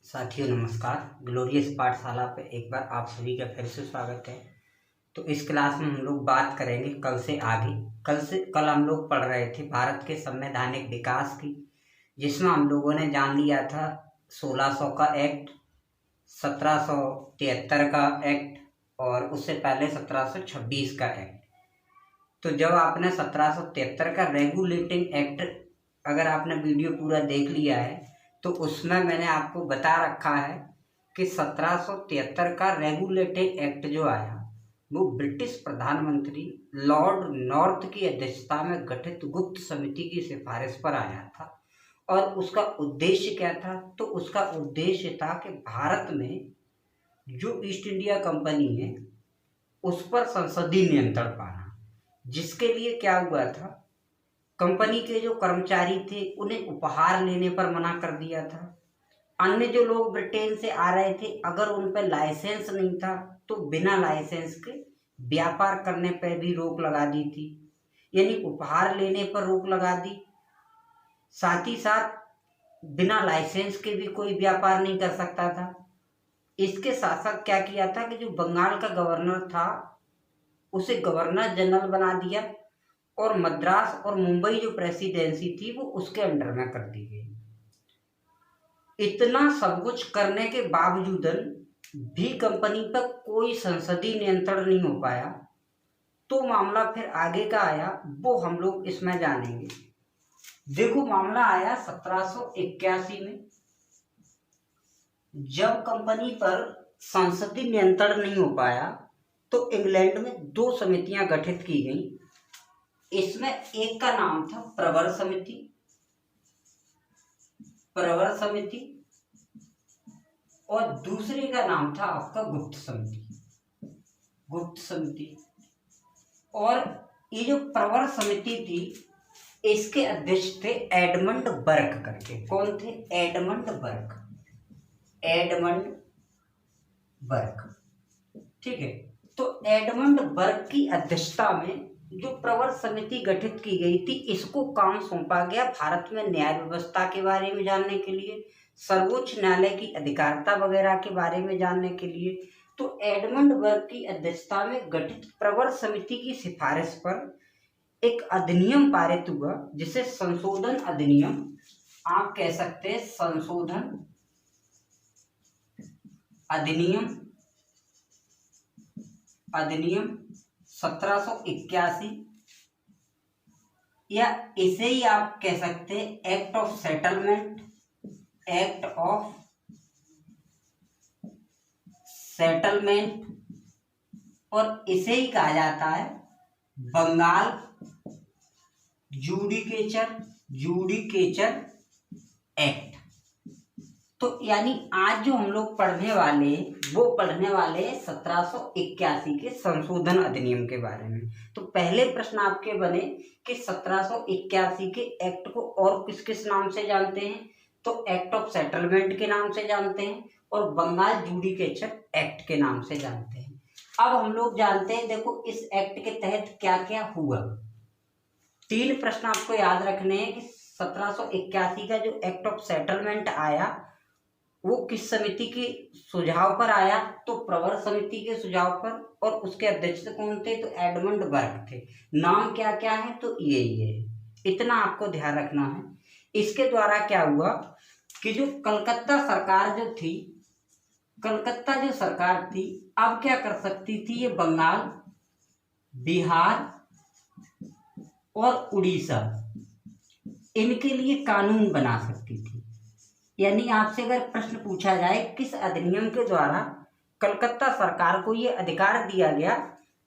साथियों नमस्कार। ग्लोरियस पाठशाला पे एक बार आप सभी का फिर से स्वागत है। तो इस क्लास में हम लोग बात करेंगे कल से आगे। कल हम लोग पढ़ रहे थे भारत के संवैधानिक विकास की, जिसमें हम लोगों ने जान लिया था 1600 का एक्ट, 1773 का एक्ट और उससे पहले 1726 का एक्ट। तो जब आपने 1773 का रेगुलेटिंग एक्ट, अगर आपने वीडियो पूरा देख लिया है तो उसमें मैंने आपको बता रखा है कि 1773 का रेगुलेटिंग एक्ट जो आया वो ब्रिटिश प्रधानमंत्री लॉर्ड नॉर्थ की अध्यक्षता में गठित गुप्त समिति की सिफारिश पर आया था। और उसका उद्देश्य क्या था? तो उसका उद्देश्य था कि भारत में जो ईस्ट इंडिया कंपनी है उस पर संसदीय नियंत्रण पाना, जिसके लिए क्या हुआ था, कंपनी के जो कर्मचारी थे उन्हें उपहार लेने पर मना कर दिया था। अन्य जो लोग ब्रिटेन से आ रहे थे, अगर उन पर लाइसेंस नहीं था तो बिना लाइसेंस के व्यापार करने पर भी रोक लगा दी थी, यानी उपहार लेने पर रोक लगा दी। साथ ही साथ बिना लाइसेंस के भी कोई व्यापार नहीं कर सकता था। इसके साथ साथ क्या किया था कि जो बंगाल का गवर्नर था उसे गवर्नर जनरल बना दिया और मद्रास और मुंबई जो प्रेसिडेंसी थी वो उसके अंडर में कर दी गई। इतना सब कुछ करने के बावजूद भी कंपनी पर कोई संसदीय नियंत्रण नहीं हो पाया। तो मामला फिर आगे का आया, वो हम लोग इसमें जानेंगे। देखो, मामला आया 1781 में, जब कंपनी पर संसदीय नियंत्रण नहीं हो पाया तो इंग्लैंड में दो समितियां गठित की गई। इसमें एक का नाम था प्रवर समिति और दूसरे का नाम था आपका गुप्त समिति। और ये जो प्रवर समिति थी इसके अध्यक्ष थे एडमंड बर्क करके। कौन थे? Edmund Burke. ठीक है। तो एडमंड बर्क की अध्यक्षता में जो प्रवर समिति गठित की गई थी, इसको काम सौंपा गया भारत में न्याय व्यवस्था के बारे में जानने के लिए, सर्वोच्च न्यायालय की अधिकारिता वगैरह के बारे में जानने के लिए। तो एडमंड बर्क की अध्यक्षता में गठित प्रवर समिति की सिफारिश पर एक अधिनियम पारित हुआ, जिसे संशोधन अधिनियम आप कह सकते हैं। संशोधन अधिनियम 1781, या इसे ही आप कह सकते हैं एक्ट ऑफ सेटलमेंट, और इसे ही कहा जाता है बंगाल जुडिकेचर एक्ट। तो यानी आज जो हम लोग पढ़ने वाले 1781 के संशोधन अधिनियम के बारे में। तो पहले प्रश्न आपके बने कि 1781 के एक्ट को और किस किस नाम से जानते हैं? तो एक्ट ऑफ सेटलमेंट के नाम से जानते हैं और बंगाल जुडिकेचर एक्ट के नाम से जानते हैं। अब हम लोग जानते हैं, देखो इस एक्ट के तहत क्या क्या हुआ। तीन प्रश्न आपको याद रखने हैं कि 1781 का जो एक्ट ऑफ सेटलमेंट आया वो किस समिति के सुझाव पर आया? तो प्रवर समिति के सुझाव पर। और उसके अध्यक्ष कौन थे? तो एडमंड बर्क थे। नाम क्या क्या है? तो ये है। इतना आपको ध्यान रखना है। इसके द्वारा क्या हुआ कि जो कलकत्ता सरकार थी अब क्या कर सकती थी? ये बंगाल, बिहार और उड़ीसा, इनके लिए कानून बना सकती थी। यानी आपसे अगर प्रश्न पूछा जाए किस अधिनियम के द्वारा कलकत्ता सरकार को ये अधिकार दिया गया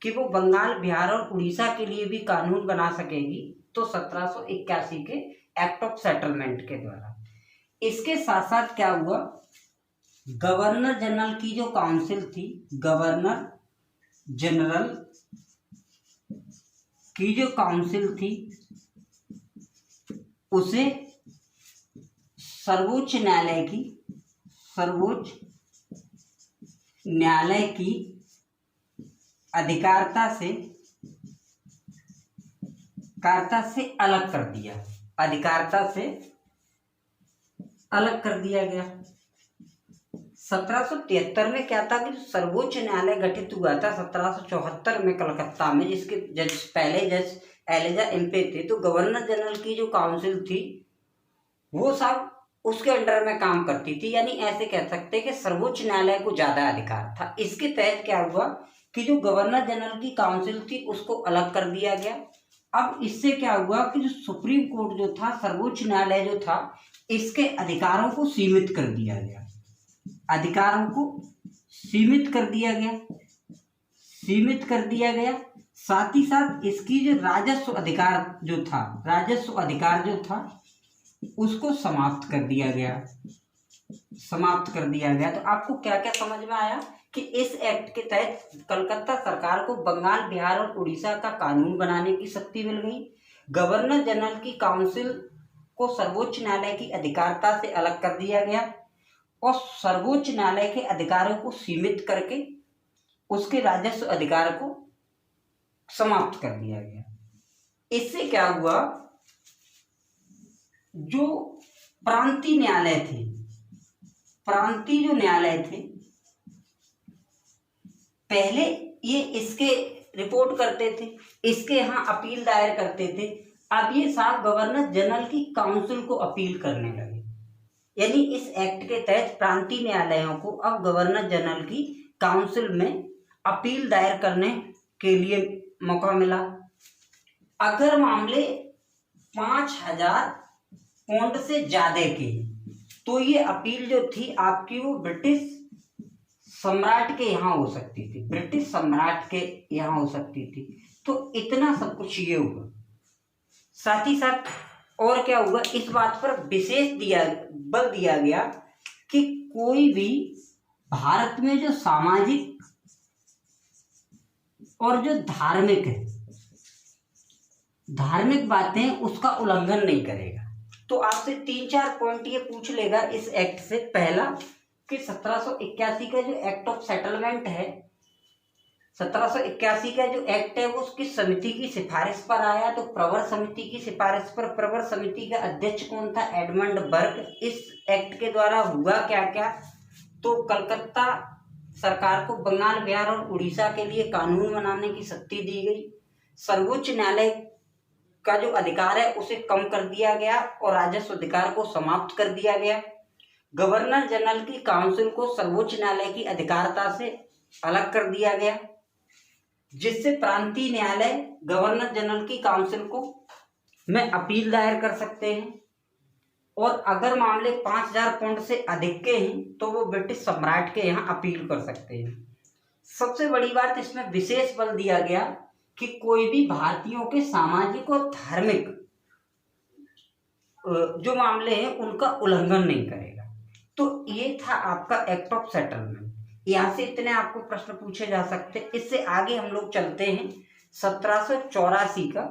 कि वो बंगाल, बिहार और उड़ीसा के लिए भी कानून बना सकेगी, तो 1781 के एक्ट ऑफ सेटलमेंट के द्वारा। इसके साथ साथ क्या हुआ, गवर्नर जनरल की जो काउंसिल थी, गवर्नर जनरल की जो काउंसिल थी उसे सर्वोच्च न्यायालय की अधिकारिता से अलग कर दिया। अधिकारिता से अलग कर दिया गया। 1773 में क्या था कि सर्वोच्च न्यायालय गठित हुआ था 1774 में कलकत्ता में, जिसके जज पहले जज एलिजा इम्पे थे। तो गवर्नर जनरल की जो काउंसिल थी वो सब उसके अंडर में काम करती थी, यानी ऐसे कह सकते हैं कि सर्वोच्च न्यायालय को ज्यादा अधिकार था। इसके तहत क्या हुआ कि जो गवर्नर जनरल की काउंसिल थी उसको अलग कर दिया गया। अब इससे क्या हुआ कि जो सुप्रीम कोर्ट जो था, सर्वोच्च न्यायालय जो था, इसके अधिकारों को सीमित कर दिया गया। अधिकारों को सीमित कर दिया गया, सीमित कर दिया गया। साथ ही साथ इसकी जो राजस्व अधिकार जो था, राजस्व अधिकार जो था उसको समाप्त कर दिया गया, समाप्त कर दिया गया। तो आपको क्या क्या समझ में आया कि इस एक्ट के तहत कलकत्ता सरकार को बंगाल, बिहार और उड़ीसा का कानून बनाने की शक्ति मिल गई। गवर्नर जनरल की काउंसिल को सर्वोच्च न्यायालय की अधिकारिता से अलग कर दिया गया और सर्वोच्च न्यायालय के अधिकारों को सीमित करके उसके राजस्व अधिकार को समाप्त कर दिया गया। इससे क्या हुआ, जो प्रांतीय न्यायालय थे, प्रांतीय जो न्यायालय थे, पहले ये इसके रिपोर्ट करते थे, इसके यहाँ अपील दायर करते थे। अब ये साहब गवर्नर जनरल की काउंसिल को अपील करने लगे, यानी इस एक्ट के तहत प्रांतीय न्यायालयों को अब गवर्नर जनरल की काउंसिल में अपील दायर करने के लिए मौका मिला। अगर मामले 5,000 पौंड से ज्यादा के, तो ये अपील जो थी आपकी वो ब्रिटिश सम्राट के यहाँ हो सकती थी, ब्रिटिश सम्राट के यहाँ हो सकती थी। तो इतना सब कुछ ये हुआ। साथ ही साथ और क्या हुआ, इस बात पर विशेष बल दिया गया कि कोई भी भारत में जो सामाजिक और जो धार्मिक बातें उसका उल्लंघन नहीं करेगा। तो आपसे 3-4 पॉइंट ये पूछ लेगा इस एक्ट से। पहला कि 1781 का जो एक्ट ऑफ सेटलमेंट है, 1781 का जो एक्ट है वो किस समिति की सिफारिश पर आया, तो प्रवर समिति की सिफारिश पर। प्रवर समिति का अध्यक्ष कौन था, एडमंड बर्ग। इस एक्ट के द्वारा हुआ क्या क्या, तो कलकत्ता सरकार को बंगाल, बिहार और उड़ीसा के लिए कानून बनाने की शक्ति दी गई। सर्वोच्च न्यायालय का जो अधिकार है उसे कम कर दिया गया और राजस्व अधिकार को समाप्त कर दिया गया। गवर्नर जनरल की काउंसिल को सर्वोच्च न्यायालय की अधिकारिता से अलग कर दिया गया, जिससे प्रांतीय न्यायालय गवर्नर जनरल की काउंसिल को में अपील दायर कर सकते हैं। और अगर मामले 5,000 पौंड से अधिक के हैं तो वो ब्रिटिश सम्राट के यहाँ अपील कर सकते हैं। सबसे बड़ी बात, इसमें विशेष बल दिया गया कि कोई भी भारतीयों के सामाजिक और धार्मिक जो मामले हैं उनका उल्लंघन नहीं करेगा। तो ये था आपका एक्ट ऑफ सेटलमेंट। यहाँ से इतने आपको प्रश्न पूछे जा सकते हैं। इससे आगे हम लोग चलते हैं 1784 का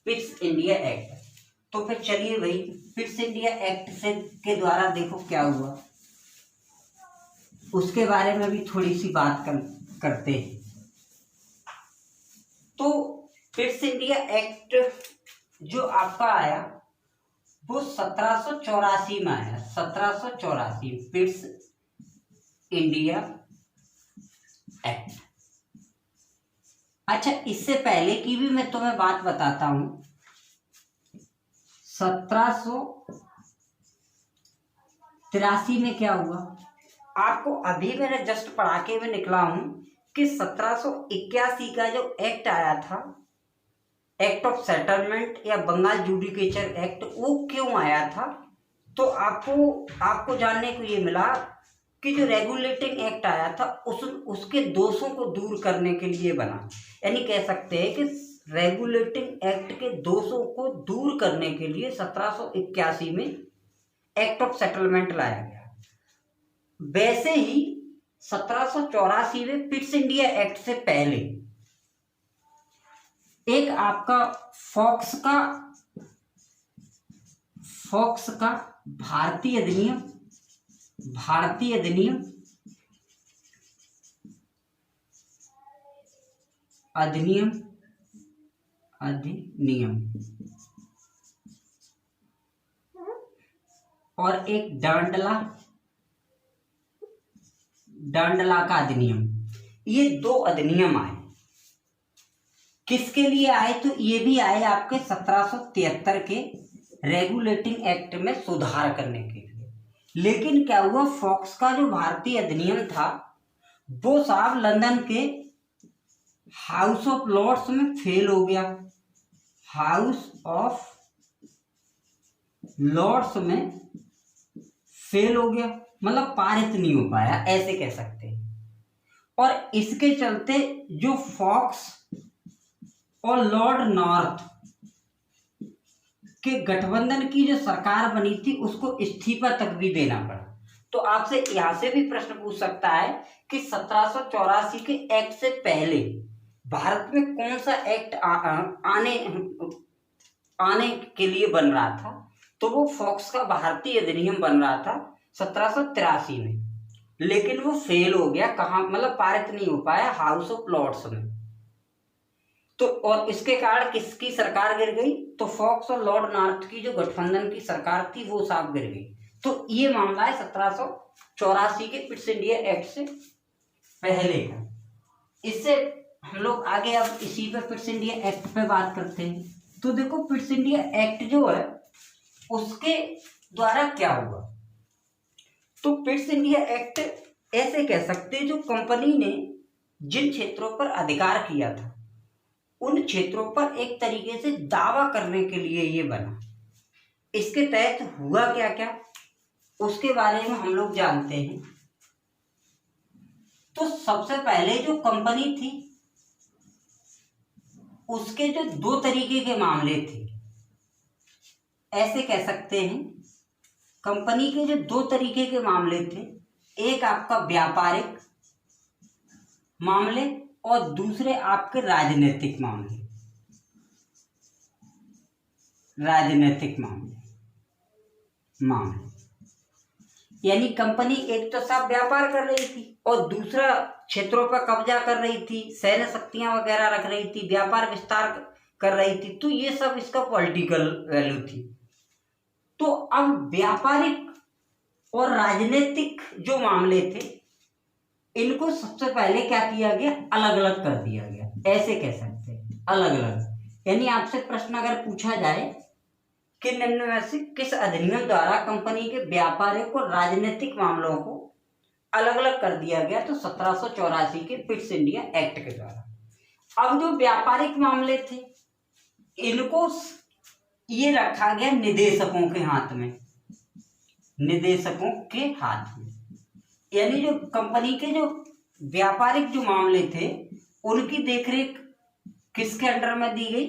पिट्स इंडिया एक्ट। तो फिर चलिए भाई, पिट्स इंडिया एक्ट से के द्वारा देखो क्या हुआ, उसके बारे में भी थोड़ी सी बात करते हैं। तो पिट्स इंडिया एक्ट जो आपका आया वो 1784 में आया, 1784 पिट्स इंडिया एक्ट। अच्छा, इससे पहले की भी मैं तुम्हें बात बताता हूं। 1783 में क्या हुआ, आपको अभी मैंने जस्ट पढ़ा के मैं निकला हूं कि 1781 का जो एक्ट आया था, एक्ट ऑफ सेटलमेंट या बंगाल जुडिकेचर एक्ट, वो क्यों आया था, तो आपको जानने को ये मिला कि जो रेगुलेटिंग एक्ट आया था उसके दोषों को दूर करने के लिए बना। यानी कह सकते हैं कि रेगुलेटिंग एक्ट के दोषों को दूर करने के लिए 1781 में एक्ट ऑफ सेटलमेंट लाया गया। वैसे ही 1784 में पिट्स इंडिया एक्ट से पहले एक आपका फॉक्स का भारतीय अधिनियम और एक डांडला डांडला का अधिनियम, ये 2 अधिनियम आए। किसके लिए आए? तो ये भी आए आपके 1773 के रेगुलेटिंग एक्ट में सुधार करने के लिए। लेकिन क्या हुआ, फॉक्स का जो भारतीय अधिनियम था वो साहब लंदन के हाउस ऑफ लॉर्ड्स में फेल हो गया। हाउस ऑफ लॉर्ड्स में फेल हो गया, मतलब पारित नहीं हो पाया, ऐसे कह सकते हैं। और इसके चलते जो फॉक्स और लॉर्ड नॉर्थ के गठबंधन की जो सरकार बनी थी उसको इस्तीफा तक भी देना पड़ा। तो आपसे यहां से भी प्रश्न पूछ सकता है कि 1784 के एक्ट से पहले भारत में कौन सा एक्ट आने के लिए बन रहा था? तो वो फॉक्स का भारतीय अधिनियम बन रहा था 1783 में, लेकिन वो फेल हो गया। कहाँ? मतलब पारित नहीं हो पाया, हाउस ऑफ लॉर्ड्स में। तो और इसके कारण किसकी सरकार गिर गई? तो फॉक्स और लॉर्ड नॉर्थ की जो गठबंधन की सरकार थी वो साफ गिर गई। तो ये मामला है 1784 के पिट्स इंडिया एक्ट से पहले का। इससे हम लोग आगे अब इसी पे पिट्स इंडिया एक्ट पे बात करते हैं। तो देखो पिट्स इंडिया एक्ट जो है उसके द्वारा क्या हुआ, तो पिट्स इंडिया एक्ट ऐसे कह सकते हैं जो कंपनी ने जिन क्षेत्रों पर अधिकार किया था उन क्षेत्रों पर एक तरीके से दावा करने के लिए ये बना। इसके तहत हुआ क्या क्या उसके बारे में हम लोग जानते हैं। तो सबसे पहले जो कंपनी थी उसके जो 2 तरीके के मामले थे, ऐसे कह सकते हैं कंपनी के जो 2 तरीके के मामले थे, एक आपका व्यापारिक मामले और दूसरे आपके राजनीतिक मामले। यानी कंपनी एक तो साफ व्यापार कर रही थी और दूसरा क्षेत्रों पर कब्जा कर रही थी, सैन्य शक्तियां वगैरह रख रही थी, व्यापार विस्तार कर रही थी। तो ये सब इसका पॉलिटिकल वैल्यू थी। तो अब व्यापारिक और राजनीतिक जो मामले थे इनको सबसे पहले क्या किया गया, अलग अलग कर दिया गया, ऐसे कह सकते हैं अलग अलग। यानी आपसे प्रश्न अगर पूछा जाए कि निम्न में से किस अधिनियम द्वारा कंपनी के व्यापारिक और राजनीतिक मामलों को अलग अलग कर दिया गया, तो 1784 के पिट्स इंडिया एक्ट के द्वारा। अब जो व्यापारिक मामले थे इनको ये रखा गया निदेशकों के हाथ में, यानी जो कंपनी के जो व्यापारिक जो मामले थे उनकी देखरेख किसके अंडर में दी गई?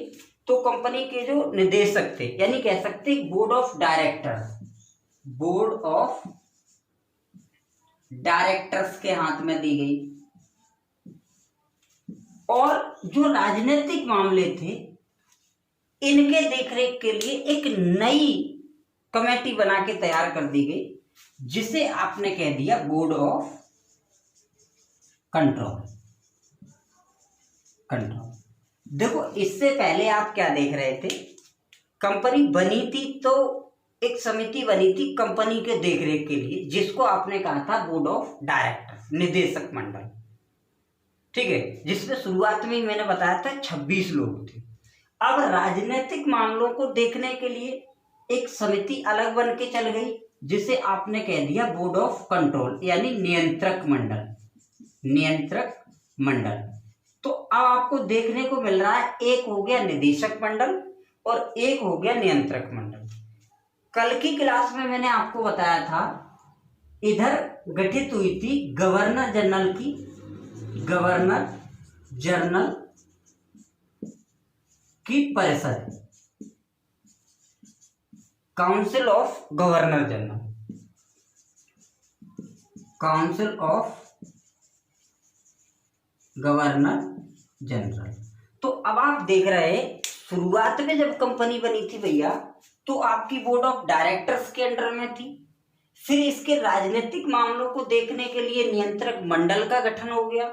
तो कंपनी के जो निदेशक थे, यानी कह सकते बोर्ड ऑफ डायरेक्टर्स के हाथ में दी गई। और जो राजनीतिक मामले थे इनके देखरेख के लिए एक नई कमेटी बना के तैयार कर दी गई, जिसे आपने कह दिया बोर्ड ऑफ कंट्रोल। देखो इससे पहले आप क्या देख रहे थे, कंपनी बनी थी तो एक समिति बनी थी कंपनी के देखरेख के लिए, जिसको आपने कहा था बोर्ड ऑफ डायरेक्टर्स, निदेशक मंडल। ठीक है, जिसमें शुरुआत में ही मैंने बताया था 26 लोग थे। अब राजनीतिक मामलों को देखने के लिए एक समिति अलग बन के चल गई, जिसे आपने कह दिया बोर्ड ऑफ कंट्रोल, यानी नियंत्रक मंडल। तो अब आपको देखने को मिल रहा है एक हो गया निदेशक मंडल और एक हो गया नियंत्रक मंडल। कल की क्लास में मैंने आपको बताया था इधर गठित हुई थी गवर्नर जनरल की परिषद, काउंसिल ऑफ गवर्नर जनरल। तो अब आप देख रहे हैं शुरुआत में जब कंपनी बनी थी भैया तो आपकी बोर्ड ऑफ डायरेक्टर्स के अंडर में थी। फिर इसके राजनीतिक मामलों को देखने के लिए नियंत्रक मंडल का गठन हो गया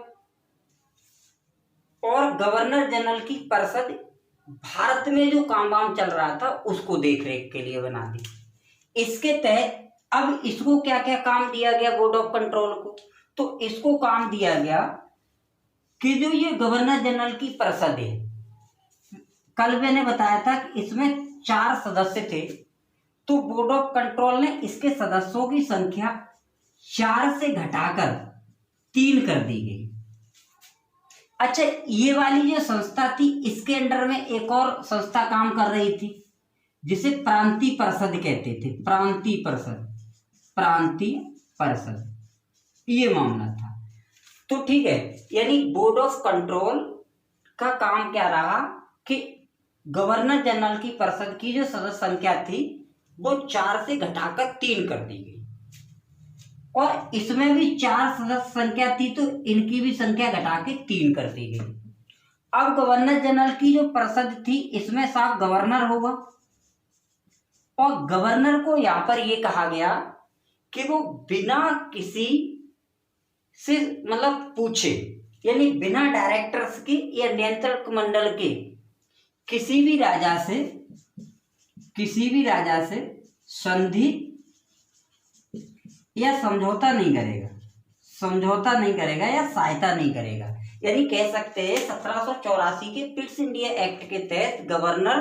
और गवर्नर जनरल की परिषद भारत में जो काम वाम चल रहा था उसको देखरेख के लिए बना दी। इसके तहत अब इसको क्या क्या काम दिया गया बोर्ड ऑफ कंट्रोल को, तो इसको काम दिया गया कि जो ये गवर्नर जनरल की परिषद है, कल मैंने बताया था कि इसमें 4 सदस्य थे, तो बोर्ड ऑफ कंट्रोल ने इसके सदस्यों की संख्या 4 से घटाकर 3 कर दी गई। अच्छा, ये वाली जो संस्था थी इसके अंडर में एक और संस्था काम कर रही थी जिसे प्रांतीय परिषद कहते थे। प्रांतीय परिषद ये मामला था। तो ठीक है, यानी बोर्ड ऑफ कंट्रोल का काम क्या रहा कि गवर्नर जनरल की परिषद की जो सदस्य संख्या थी वो 4 से घटाकर 3 कर दी गई, और इसमें भी 4 सदस्य संख्या थी तो इनकी भी संख्या घटा के 3 कर दी गई। अब गवर्नर जनरल की जो परिषद थी इसमें साफ गवर्नर होगा, और गवर्नर को यहां पर यह कहा गया कि वो बिना किसी से मतलब पूछे, यानी बिना डायरेक्टर्स की या नियंत्रक मंडल के किसी भी राजा से संधि या समझौता नहीं करेगा या सहायता नहीं करेगा। यानी कह सकते हैं 1784 के पिट्स इंडिया एक्ट के तहत गवर्नर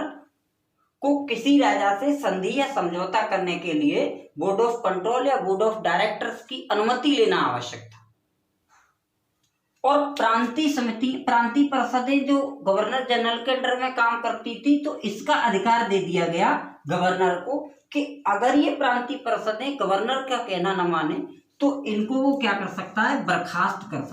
को किसी राजा से संधि या समझौता करने के लिए बोर्ड ऑफ कंट्रोल या बोर्ड ऑफ डायरेक्टर्स की अनुमति लेना आवश्यक था। और प्रांतीय परिषदें जो गवर्नर जनरल के अंडर में काम करती थी, तो इसका अधिकार दे दिया गया गवर्नर को कि अगर ये प्रांतीय परिषदें गवर्नर का कहना न माने तो इनको वो क्या कर सकता है, बर्खास्त कर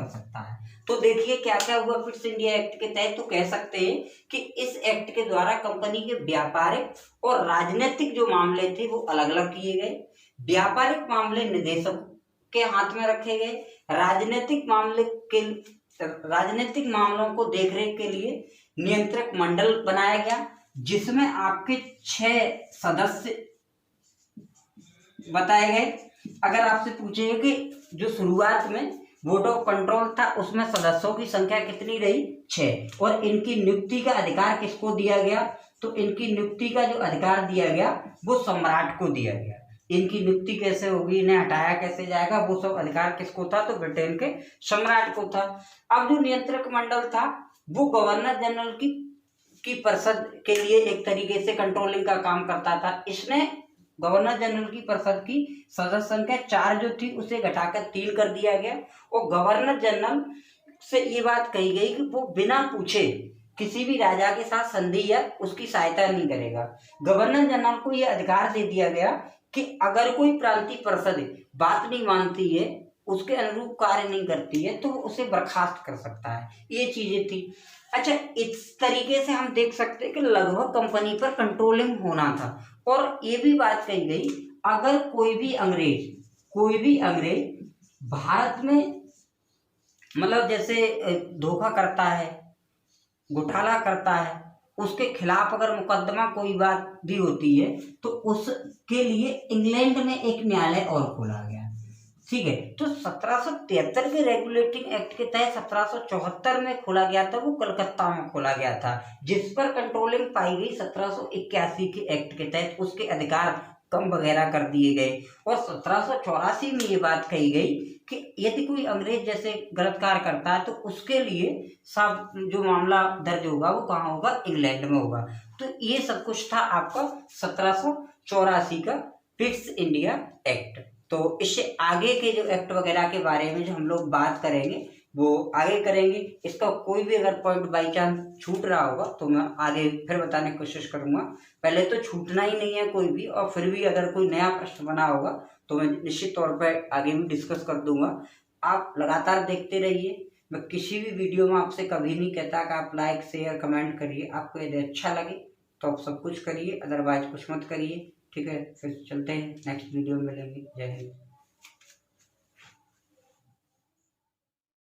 सकता है। तो देखिए क्या क्या हुआ पिट्स इंडिया एक्ट के तहत। तो कह सकते हैं कि इस एक्ट के द्वारा कंपनी के व्यापारिक और राजनीतिक जो मामले थे वो अलग अलग किए गए। व्यापारिक मामले निदेशक के हाथ में रखे गए, राजनीतिक मामलों को देखरेख के लिए नियंत्रक मंडल बनाया गया जिसमें आपके 6 सदस्य बताए गए। अगर आपसे पूछेगा कि जो शुरुआत में बोर्ड ऑफ कंट्रोल था उसमें सदस्यों की संख्या कितनी रही, 6, और इनकी नियुक्ति का अधिकार किसको दिया गया, तो इनकी नियुक्ति का जो अधिकार दिया गया वो सम्राट को दिया गया। इनकी नियुक्ति कैसे होगी, इन्हें हटाया कैसे जाएगा, वो सब अधिकार किसको था, तो ब्रिटेन के सम्राट को था। अब जो नियंत्रक मंडल था वो गवर्नर जनरल की परिषद के लिए एक तरीके से कंट्रोलिंग का काम करता था। इसने गवर्नर जनरल की परिषद की सदस्य संख्या 4 जो थी उसे घटाकर 3 कर दिया गया, और गवर्नर जनरल से ये बात कही गई कि वो बिना पूछे किसी भी राजा के साथ संधि या उसकी सहायता नहीं करेगा। गवर्नर जनरल को यह अधिकार दे दिया गया कि अगर कोई प्रांतीय परिषद बात नहीं मानती है, उसके अनुरूप कार्य नहीं करती है, तो वो उसे बर्खास्त कर सकता है। ये चीजें थी। अच्छा, इस तरीके से हम देख सकते हैं कि लगभग कंपनी पर कंट्रोलिंग होना था। और ये भी बात कही गई अगर कोई भी अंग्रेज भारत में मतलब जैसे धोखा करता है, घोटाला करता है, उसके खिलाफ अगर मुकदमा कोई बात भी होती है तो उसके लिए इंग्लैंड में एक न्यायालय और खोला गया। ठीक है, तो 1773 के रेगुलेटिंग एक्ट के तहत 1774 में खोला गया था, वो कलकत्ता में खोला गया था, जिस पर कंट्रोलिंग पाई गई 1781 के एक्ट के तहत उसके अधिकार कम वगैरह कर दिए गए। और 1784 में ये बात कही गई कि यदि कोई अंग्रेज जैसे गलत कार्य करता है तो उसके लिए सब जो मामला दर्ज होगा वो कहाँ होगा, इंग्लैंड में होगा। तो ये सब कुछ था आपका 1784 का पिट्स इंडिया एक्ट। तो इससे आगे के जो एक्ट वगैरह के बारे में जो हम लोग बात करेंगे वो आगे करेंगे। इसका कोई भी अगर पॉइंट बाई चांस छूट रहा होगा तो मैं आगे फिर बताने की कोशिश करूंगा। पहले तो छूटना ही नहीं है कोई भी, और फिर भी अगर कोई नया प्रश्न बना होगा तो मैं निश्चित तौर पर आगे भी डिस्कस कर दूंगा। आप लगातार देखते रहिए। मैं किसी भी वीडियो में आपसे कभी नहीं कहता कि आप लाइक शेयर कमेंट करिए। आपको यदि अच्छा लगे तो आप सब कुछ करिए, अदरवाइज कुछ मत करिए। ठीक है, फिर चलते हैं, नेक्स्ट वीडियो में मिलेंगे। जय हिंद।